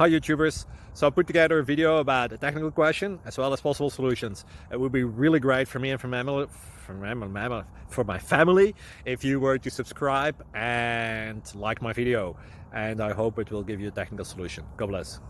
Hi YouTubers. So I put together a video about a technical question as well as possible solutions. It would be really great for me and for my family if you were to subscribe and like my video, and I hope it will give you a technical solution. God bless.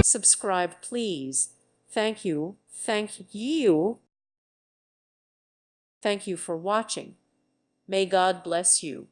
Subscribe, please. Thank you. Thank you. Thank you for watching. May God bless you.